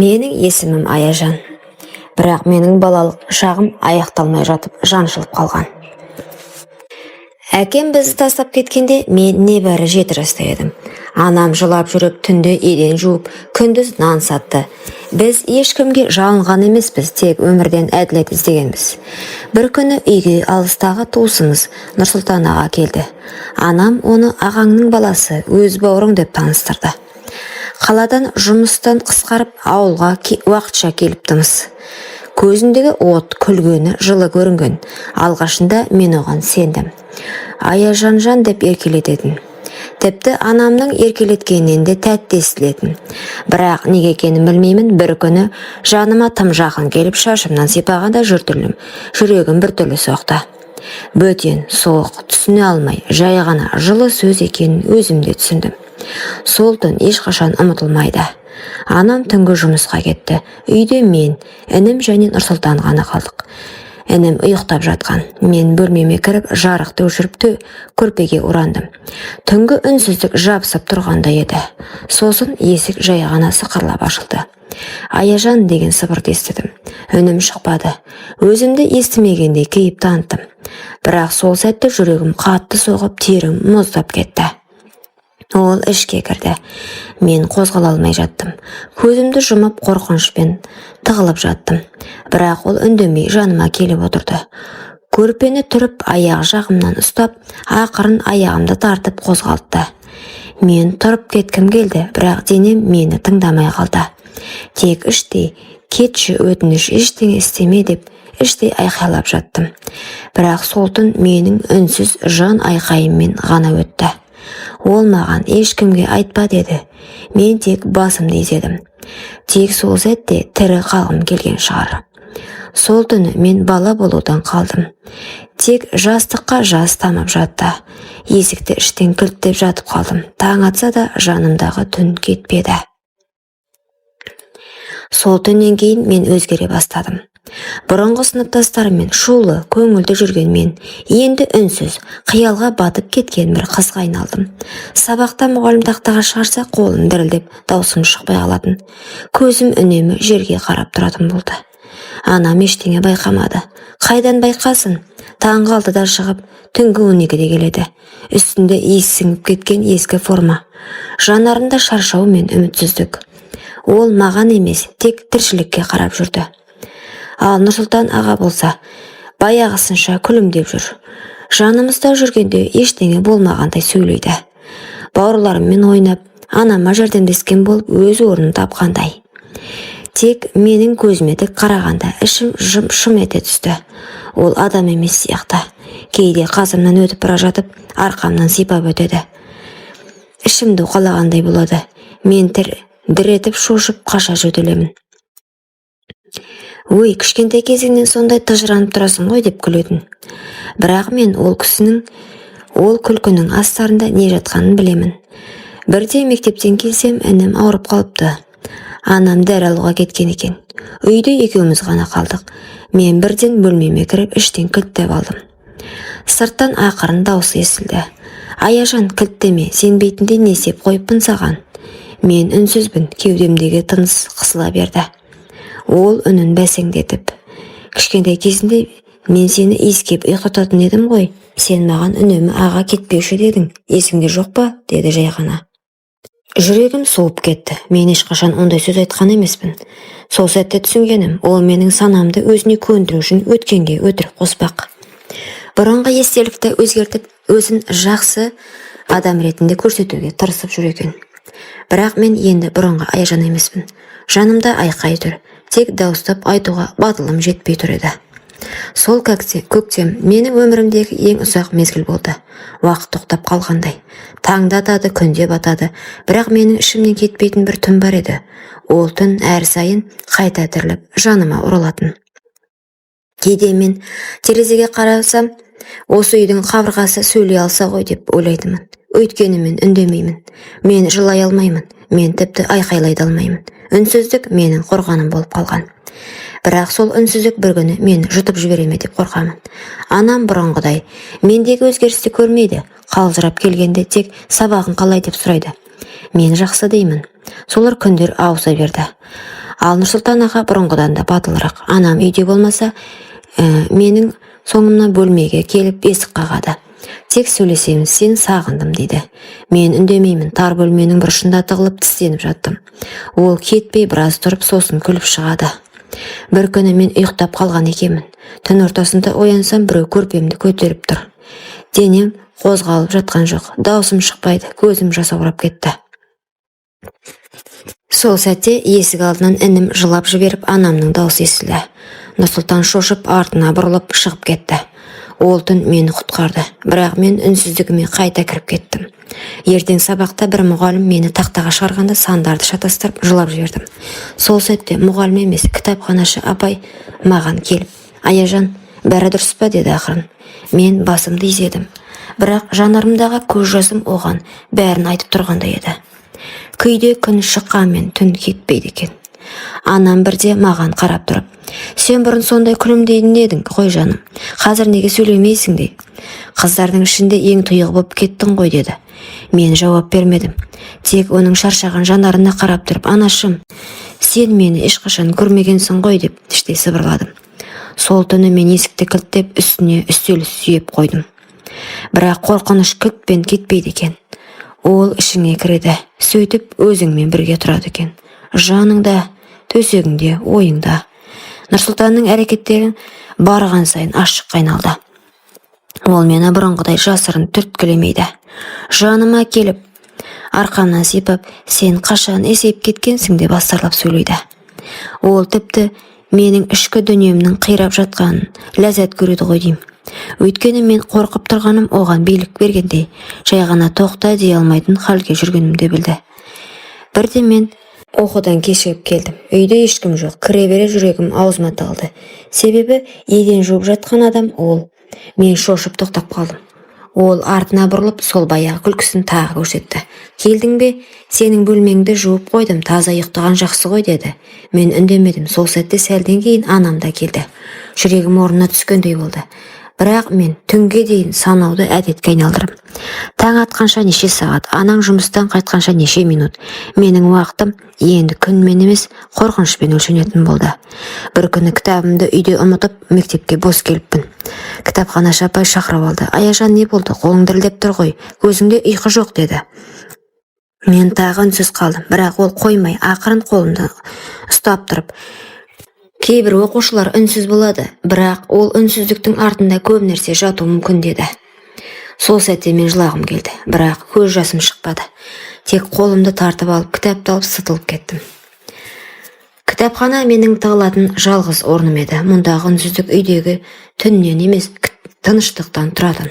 Менің есімім Аяжан. Бірақ менің балалық шағым аяқталмай жатып жаншылып қалған. Әкем бізді тастап кеткенде мен небәрі 7 жаста едім. Анам жылап жүріп, түнде еден жуып, күндіз нан сатты. Біз ешкімге жалынған емеспіз, тек өмірден әділет іздегенбіз. Бір күні үйге алыстағы туысымыз Нұрсұлтан аға келді. Анам оны ағаңның баласы, өз бауырың деп таныстырды. Қаладан жұмыстан қысқарып ауылға уақытша келіптіміз. Көзіндегі от, күлгені жылы көрінген. Алғашында мен оған сендім. Аяжан деп еркелететін. Тіпті анамның еркелеткенінен де тәтті естілетін. Бірақ неге екенін білмеймін, бір күні жаныма тым жақын келіп шашымнан сипағанда жүрегім біртүрлі соқты. Бөтен, соғық, түсіне алмай, жай ғана жылы сөз екенін өзімде түсіндім. Сол түн ешқашан ұмытылмайды. Анам түнгі жұмысқа кетті. Үйде мен, інім және Нұрсұлтан ғана қалдық. Інім ұйықтап жатқан. Мен бөлмеме кіріп, жарықты өшіріп көрпеге орандым. Түнгі үнсіздік жабысып тұрғанда еді. Сосын есік жай ғана сықырлап ашылды. Аяжан деген сыбырды естідім. Үнім шықпады. Өзімді естімегендей кейіп таныттым. Бірақ сол сәтте жүрегім қатты соғып, терім мұздап кетті. Ол ішке кірді. Мен қозғала алмай жаттым. Көзімді жұмып қорқынышпен тығылып жаттым. Бірақ ол үндемей жаныма келіп отырды. Көрпені түріп, аяқ жағымнан ұстап, ақырын аяғымды тартып қозғалтты. Мен тұрып кеткім келді, бірақ денем мені тыңдамай қалды. Тек іштей, кетші өтініш, ештеңе істеме деп, іштей айқайлап жаттым. Бірақ сол түн менің үнсіз жан айқайыммен ғана өтті. Ол маған ешкімге айтпа деді. Мен тек басымды изедім. Тек сол сәтте тірі қалғым келген шығар. Сол түні мен бала болудан қалдым. Тек жастыққа жас тамып жатты. Есікті іштен кілттеп жатып қалдым. Таң атса да жанымдағы түн кетпеді. Сол түннен кейін мен өзгере бастадым. Бұрынғы сыныптастарыммен шулы, көңілді жүрген мен енді үнсіз, қиялға батып кеткен бір қызға айналдым. Сабақта мұғалім тақтаға шығарса, қолым дірілдеп, даусым шықпай қалатын. Көзім үнемі жерге қарап тұратын болды. Анам ештеңе байқамады. Қайдан байқасын? Таңғы 6-да шығып, түнгі 12-де келеді. Үстінде иіс сіңіп кеткен ескі форма. Жанарында шаршау мен үмітсіздік. Ол маған емес, тек тіршілікке қарап жүрді. Ал Нұрсұлтан аға болса, баяғысынша күлімдеп жүр. Жанымызда жүргенде ештеңе болмағандай сөйлейді. Бауырларыммен ойнап, анама жәрдемдескен болып өз орнын тапқандай. Тек менің көзіме тік қарағанда ішім шым ете түсті. Ол адам емес сияқты. Кейде қасымнан өтіп бара жатып, арқамнан сипап өтеді. Ішімді уқалағандай болады. Мен дір етіп шошып қаша жөтелемін. Ой, кішкентай кезіңнен сондай тыжыранып тұрасың ғой деп күлетін. Бірақ мен ол күлкінің астарында не жатқанын білемін. Бірде мектептен келсем, інім ауырып қалыпты. Анам дәрі алуға кеткен екен. Үйде екеуміз ғана қалдық. Мен бірден бөлмеме кіріп, іштен кілттеп алдым. Сырттан ақырын даусы естілді. Аяжан, кілттеме, сенбейтіндей не істеп қойыппын саған. Мен үнсізбін, кеудемдегі тыныс қысыла берді. Ол үнін бәсеңдетіп: кішкентай кезінде мен сені иіскеп ұйықтататын едім ғой. Сен маған үнемі аға кетпеуші дедің. Есіңде жоқ па? Деді жай ғана. Жүрегім суып кетті. Мен ешқашан ондай сөз айтқан емеспін. Сол сәтте түсінгенім, ол менің санамды өзіне көндіру үшін өткенге өтірік қоспақ. Бұрынғы естелікті өзгертіп, өзін жақсы адам ретінде көрсетуге тырысып жүр екен. Бірақ мен енді бұрынғы Аяжан емеспін. Жанымда айқай тұр. Тек дауыстап айтуға батылым жетпей тұр еді. Сол көктем менің өмірімдегі ең ұзақ мезгіл болды. Уақыт тоқтап қалғандай. Таңда атады, күнде батады. Бірақ менің ішімнен кетпейтін бір түн бар еді. Ол түн әр сайын қайта тіріліп, жаныма оралатын. Кейде мен терезеге қарасам, осы үйдің қабырғасы сөйлей алса ғой деп ойлайтынмын. Өйткені мен үндемеймін. Мен жылай алмаймын. Мен тіпті айқайлай да алмаймын. Үнсіздік менің қорғаным болып қалған. Бірақ сол үнсіздік бір күні мені жұтып жібереме деп қорқамын. Анам бұрынғыдай мендегі өзгерісті көрмейді. Қалжырап келгенде тек сабағын қалай деп сұрайды. Мен жақсы деймін. Солар күндер ауыса берді. Ал Нұрсұлтан аға бұрынғыдан да батылырақ. Анам үйде болмаса, менің соңымнан бөлмеге келіп есік қағады. Тек сөйлесеміз, сен сағындым дейді. Мен үндемеймін, тар бөлменің бұрышында тығылып тістеніп жаттым. Ол кетпей біраз тұрып сосын күліп шығады. Бір күні мен ұйықтап қалған екенмін. Түн ортасында оянсам, біреу көрпемді көтеріп тұр. Денем қозғалып жатқан жоқ, даусым шықпайды, көзім жасаурап кетті. Сол сәтте есік алдынан інім жылап жіберіп, анамның даусы естілді. Нұрсұлтан шошып артына бұрылып шығып кетті. Ол түн мені құтқарды, бірақ мен үнсіздігіме қайта кіріп кеттім. Ертең сабақта бір мұғалім мені тақтаға шығарғанда сандарды шатастырып жылап жібердім. Сол сәтте мұғалім емес, кітапханашы апай маған келіп, «Аяжан, бәрі дұрыс па?» деді ақырын. Мен басымды изедім, бірақ жанарымдағы көз жасым оған бәрін айтып тұрғандай еді. Күйде күн шыққанмен түн кетпейді екен. Анам бірде маған қарап тұрып, «Сен бұрын сондай күлімдейтін едің ғой жаным, қазір неге сөйлемейсің?» дейді. «Қыздардың ішінде ең тұйық болып кеттің ғой» деді. Мен жауап бермедім. Тек оның шаршаған жанарына қарап тұрып, «Анашым, сен мені ешқашан көрмегенсің ғой» деп іштей сыбырладым. Сол түні мен есікті кілттеп үстіне үстел сүйеп қойдым. Бірақ қорқыныш күтпен кетпейді екен. Ол ішіңе кіреді, сөйтіп өзіңмен бірге тұрады екен. Жаныңда, төсегіңде, ойыңда. Нұрсұлтанның әрекеттерін барған сайын ашық айналды. Ол мені бұрынғыдай жасырын түрткілемейді. Жаныма келіп, арқамнан сипап, «Сен қашан есейіп кеткенсің?» деп астарлап сөйлейді. Ол тіпті менің ішкі дүниемнің қирап жатқанын ләззат көреді ғой деймін. Өйткені мен қорқып тұрғаным оған билік бергендей, жай ғана тоқта дей алмайтын халге жүргенімді білді. Бірде мен оқудан кешігіп келдім. Үйде ешкім жоқ. Кіре бере жүрегім аузыма тығылды. Себебі еден жуып жатқан адам ол. Мен шошып тоқтап қалдым. Ол артына бұрылып, сол баяғы күлкісін тағы көрсетті. «Келдің бе? Сенің бөлмеңді жуып қойдым, таза ұйықтаған жақсы ғой» деді. Мен үндемедім. Сол сәтте сәлден кейін анам да келді. Жүрегім орнына түскендей болды. Бірақ мен түнге дейін санауды әдетке айналдырып. Таң атқанша неше сағат, анаң жұмыстан қайтқанша неше минут. Менің уақытым енді күнмен емес, қорқынышпен өлшенетін болды. Бір күні кітабымды үйде ұмытып, мектепке бос келіппін. Кітапханашы апай шақырып алды. «Аяжан, не болды? Қолың дірілдеп тұр ғой. Көзіңде ұйқы жоқ» деді. Мен тағы үнсіз қалдым, бірақ ол қоймай, ақырын қолымды ұстап тұрып, «Кейбір оқушылар үнсіз болады, бірақ ол үнсіздіктің артында көп нәрсе жатуы мүмкін» деді. Сол сәтте мен жылағым келді, бірақ көз жасым шықпады. Тек қолымды тартып алып, кітапты алып сытылып кеттім. Кітапхана менің тығылатын жалғыз орным еді. Мұндағы үнсіздік үйдегі түннен емес, тыныштықтан тұратын.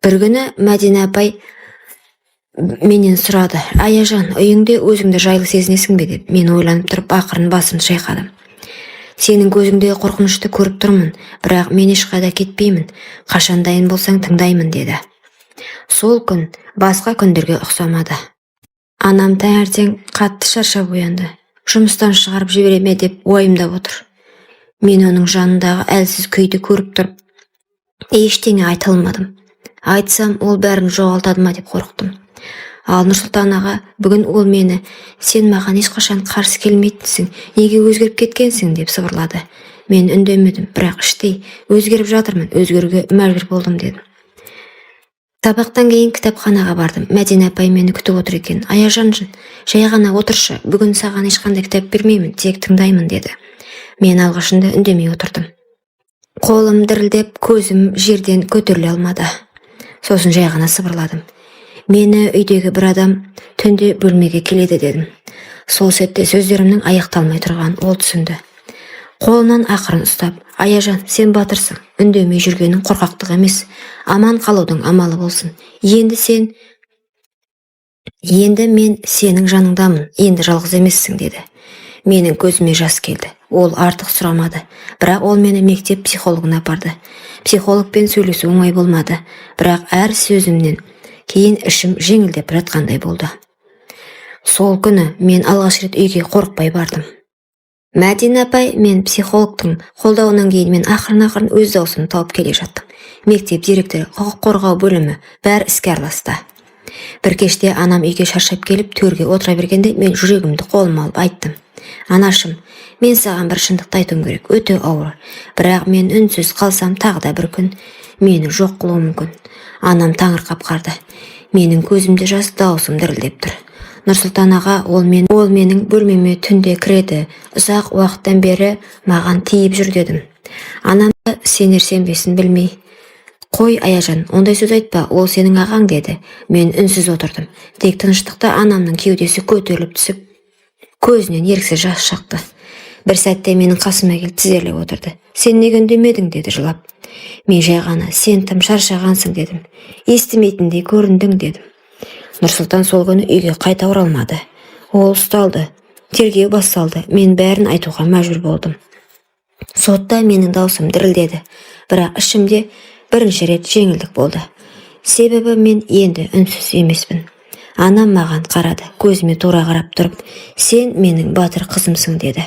Бір күні Мәдина апай менен сұрады, «Аяжан, үйіңде өзіңді жайлы сезінесің бе?» деп. Мен ойланып тұрып, ақырын басымды шайқадым. «Сенің көзіңдегі қорқынышты көріп тұрмын, бірақ мен ешқайда кетпеймін. Қашан дайын болсаң тыңдаймын» деді. Сол күн басқа күндерге ұқсамады. Анам таңертең қатты шаршап оянды. Жұмыстан шығарып жібереме деп уайымдап отыр. Мен оның жанындағы әлсіз күйді көріп тұрып, ештеңе айта алмадым. Айтсам, ол бәрін жоғалтады ма деп қорықтым. Ал Нұрсұлтан аға, бүгін ол мені, «Сен маған ешқашан қарсы келмейтінсің, неге өзгеріп кеткенсің?» деп сыбырлады. Мен үндемедім, бірақ іштей, «Өзгеріп жатырмын, өзгеруге мәжбүр болдым» дедім. Сабақтан кейін кітапханаға бардым. Мәдина апай мені күтіп отыр екен. «Аяжан, жай ғана отыршы, бүгін саған ешқандай кітап бермеймін, тек тыңдаймын» деді. Мен алғашында үндемей отырдым. Қолым дірілдеп, көзім жерден көтеріле алмады. Сосын жай ғана сыбырладым. «Мені үйдегі бір адам түнде бөлмеге келеді» дедім. Сол сәтте сөздерімнің аяқталмай тұрған ол түсінді. Қолынан ақырын ұстап, «Аяжан, сен батырсың, үндемей жүргенің қорқақтық емес, аман қалудың амалы болсын. Енді мен сенің жаныңдамын, енді жалғыз емессің» деді. Менің көзіме жас келді. Ол артық сұрамады, бірақ ол мені мектеп психологына апарды. Психологпен сөйлесу оңай болмады, бірақ әр сөзімнен кейін ішім жеңілдеп жатқандай болды. Сол күні мен алғаш рет үйге қорықпай бардым. Мәдина апай мен психологтың қолдауынан кейін мен ақырын өз даусымды тауып келе жаттым. Мектеп директоры, құқық қорғау бөлімі бәрі іске араласты. Бір кеште анам үйге шаршап келіп төрге отыра бергенде мен жүрегімді қолыма алып айттым. Анашым, мен саған бір шындықты айтуым керек, өте ауыр. Бірақ мен үнсіз қалсам тағы да бір күн мені жоқ қылуы мүмкін. Анам таңырқап қарды. Менің көзімде жас, даусым дірілдеп тұр. Нұрсұлтан аға, ол менің бөлмеме түнде кіреді. Ұзақ уақыттан бері маған тиіп жүр дедім. Анамды сенер-сенбесін білмей: «Қой, Аяжан, ондай сөз айтпа, ол сенің ағаң» деді. Мен үнсіз отырдым. Тек тыныштықта анамның кеудесі көтеріліп түсіп, көзінен еріксіз жас шақты. Бір сәтте менің қасыма келіп тізерлеп отырды. «Сен неге үндемедің?» деді жылап. Мен жай ғана: «Сен тым шаршағансың» дедім. «Естімейтіндей көріндің» дедім. Нұрсұлтан сол күні үйге қайта оралмады. Ол ұсталды. Тергеу басталды. Мен бәрін айтуға мәжбүр болдым. Сотта менің даусым дірілдеді. Бірақ ішімде бірінші рет жеңілдік болды. Себебі мен енді үнсіз емеспін. Анам маған қарады, көзіме тура қарап тұрып: «Сен менің батыр қызымсың» деді.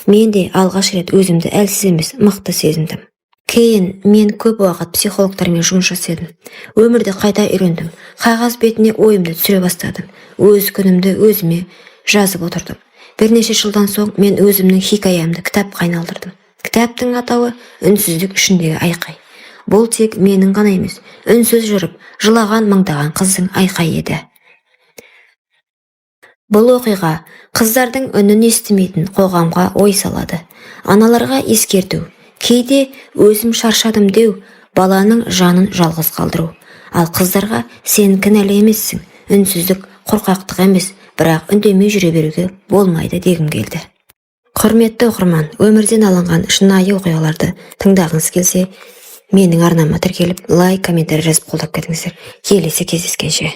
Мен де алғаш рет өзімді әлсіз емес, мықты сезіндім. Кейін мен көп уақыт психологтармен жұмыс жасадым. Өмірді қайта үйрендім. Қағаз бетіне ойымды түсіре бастадым. Өз күнімді өзіме жазып отырдым. Бірнеше жылдан соң мен өзімнің хикаямды кітапқа айналдырдым. Кітаптың атауы «Үнсіздік ішіндегі айқай». Бұл тек менің ғана емес, үнсіз жүріп, жылаған мыңдаған қыздың айқайы еді. Бұл оқиға қыздардың үнін естімейтін қоғамға ой салады. Аналарға ескерту: кейде өзім шаршадым деу баланың жанын жалғыз қалдыру. Ал қыздарға: сен кінәлі емессің, үнсіздік қорқақтық емес, бірақ үндемей жүре беруге болмайды дегім келді. Құрметті оқырман, өмірден алынған шынайы оқиғаларды тыңдағыңыз келсе, менің арнама тіркеліп, лайк, комментарий жазып қолдап кетіңіздер. Келесі кездескенше.